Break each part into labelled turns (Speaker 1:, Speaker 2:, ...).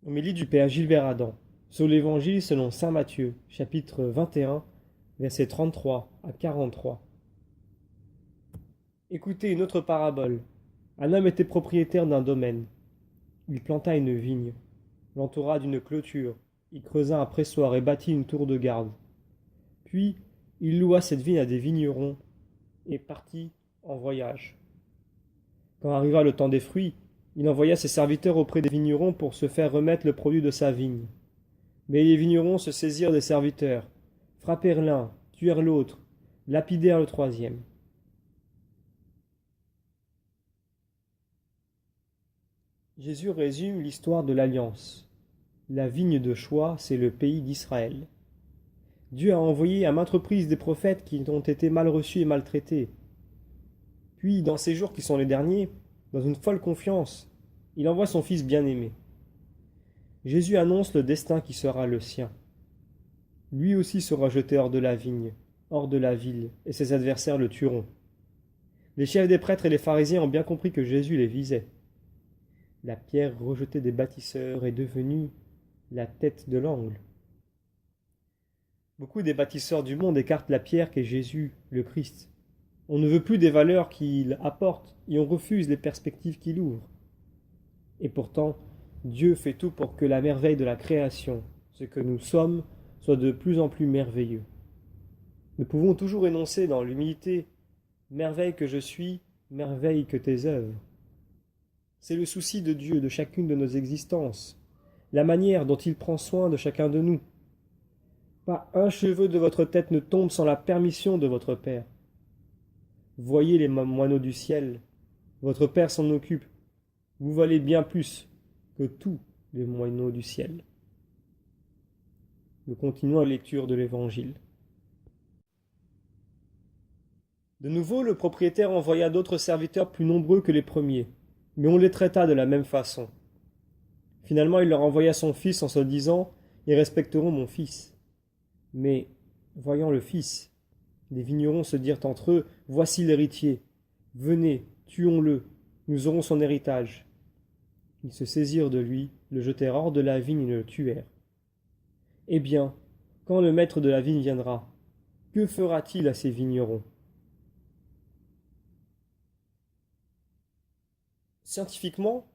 Speaker 1: Homélie du Père Gilbert Adam sur l'Évangile selon saint Matthieu, chapitre 21, versets 33 à 43. Écoutez une autre parabole. Un homme était propriétaire d'un domaine. Il planta une vigne, l'entoura d'une clôture, il creusa un pressoir et bâtit une tour de garde. Puis il loua cette vigne à des vignerons et partit en voyage. Quand arriva le temps des fruits, il envoya ses serviteurs auprès des vignerons pour se faire remettre le produit de sa vigne. Mais les vignerons se saisirent des serviteurs, frappèrent l'un, tuèrent l'autre, lapidèrent le troisième. Jésus résume l'histoire de l'Alliance. La vigne de choix, c'est le pays d'Israël. Dieu a envoyé à maintes reprises des prophètes qui ont été mal reçus et maltraités. Puis, dans ces jours qui sont les derniers, dans une folle confiance, il envoie son Fils bien-aimé. Jésus annonce le destin qui sera le sien. Lui aussi sera jeté hors de la vigne, hors de la ville, et ses adversaires le tueront. Les chefs des prêtres et les pharisiens ont bien compris que Jésus les visait. La pierre rejetée des bâtisseurs est devenue la tête de l'angle. Beaucoup des bâtisseurs du monde écartent la pierre qu'est Jésus, le Christ. On ne veut plus des valeurs qu'il apporte et on refuse les perspectives qu'il ouvre. Et pourtant, Dieu fait tout pour que la merveille de la création, ce que nous sommes, soit de plus en plus merveilleux. Nous pouvons toujours énoncer dans l'humilité « Merveille que je suis, merveille que tes œuvres ». C'est le souci de Dieu de chacune de nos existences, la manière dont il prend soin de chacun de nous. Pas un cheveu de votre tête ne tombe sans la permission de votre Père. Voyez les moineaux du ciel, votre Père s'en occupe. Vous valez bien plus que tous les moineaux du ciel. Nous continuons la lecture de l'Évangile. De nouveau, le propriétaire envoya d'autres serviteurs plus nombreux que les premiers, mais on les traita de la même façon. Finalement, il leur envoya son fils en se disant « Ils respecteront mon fils ». Mais, voyant le fils, les vignerons se dirent entre eux « Voici l'héritier. Venez, tuons-le, nous aurons son héritage. » Ils se saisirent de lui, le jetèrent hors de la vigne et le tuèrent. Eh bien, quand le maître de la vigne viendra, que fera-t-il à ces vignerons? Scientifiquement,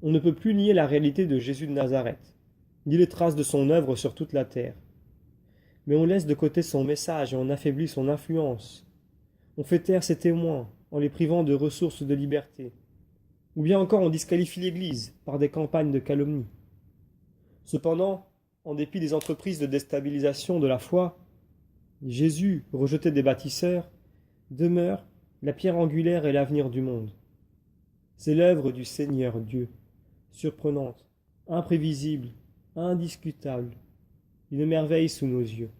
Speaker 1: on ne peut plus nier la réalité de Jésus de Nazareth, ni les traces de son œuvre sur toute la terre. Mais on laisse de côté son message et on affaiblit son influence. On fait taire ses témoins en les privant de ressources de liberté. Ou bien encore on disqualifie l'Église par des campagnes de calomnie. Cependant, en dépit des entreprises de déstabilisation de la foi, Jésus, rejeté des bâtisseurs, demeure la pierre angulaire et l'avenir du monde. C'est l'œuvre du Seigneur Dieu, surprenante, imprévisible, indiscutable, une merveille sous nos yeux.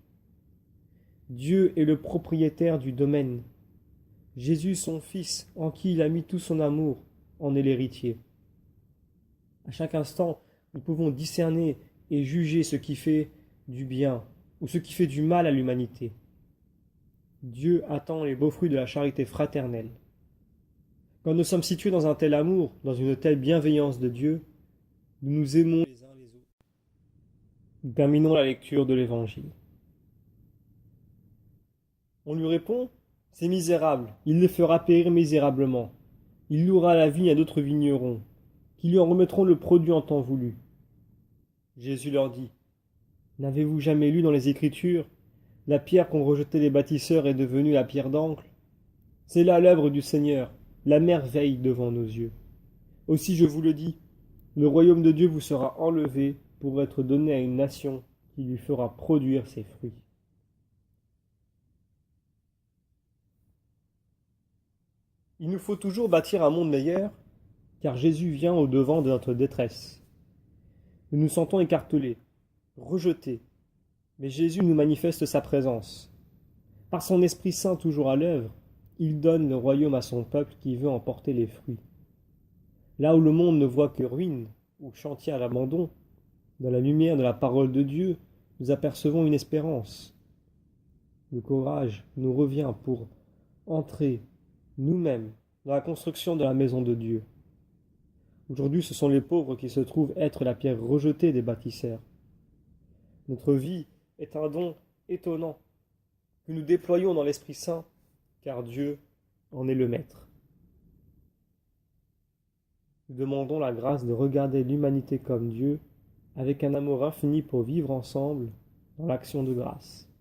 Speaker 1: Dieu est le propriétaire du domaine. Jésus, son Fils, en qui il a mis tout son amour, en est l'héritier. À chaque instant, nous pouvons discerner et juger ce qui fait du bien ou ce qui fait du mal à l'humanité. Dieu attend les beaux fruits de la charité fraternelle. Quand nous sommes situés dans un tel amour, dans une telle bienveillance de Dieu, nous nous aimons les uns les autres. Nous terminons la lecture de l'Évangile. On lui répond, c'est misérable, il les fera périr misérablement. Il louera la vigne à d'autres vignerons, qui lui en remettront le produit en temps voulu. Jésus leur dit, n'avez-vous jamais lu dans les Écritures, la pierre qu'ont rejetée les bâtisseurs est devenue la pierre d'angle? C'est là l'œuvre du Seigneur, la merveille devant nos yeux. Aussi je vous le dis, le royaume de Dieu vous sera enlevé pour être donné à une nation qui lui fera produire ses fruits. Il nous faut toujours bâtir un monde meilleur, car Jésus vient au-devant de notre détresse. Nous nous sentons écartelés, rejetés, mais Jésus nous manifeste sa présence. Par son Esprit Saint toujours à l'œuvre, il donne le royaume à son peuple qui veut en porter les fruits. Là où le monde ne voit que ruine ou chantier à l'abandon, dans la lumière de la parole de Dieu, nous apercevons une espérance. Le courage nous revient pour entrer nous-mêmes dans la construction de la maison de Dieu. Aujourd'hui, ce sont les pauvres qui se trouvent être la pierre rejetée des bâtisseurs. Notre vie est un don étonnant que nous déployons dans l'Esprit Saint, car Dieu en est le Maître. Nous demandons la grâce de regarder l'humanité comme Dieu, avec un amour infini pour vivre ensemble dans l'action de grâce.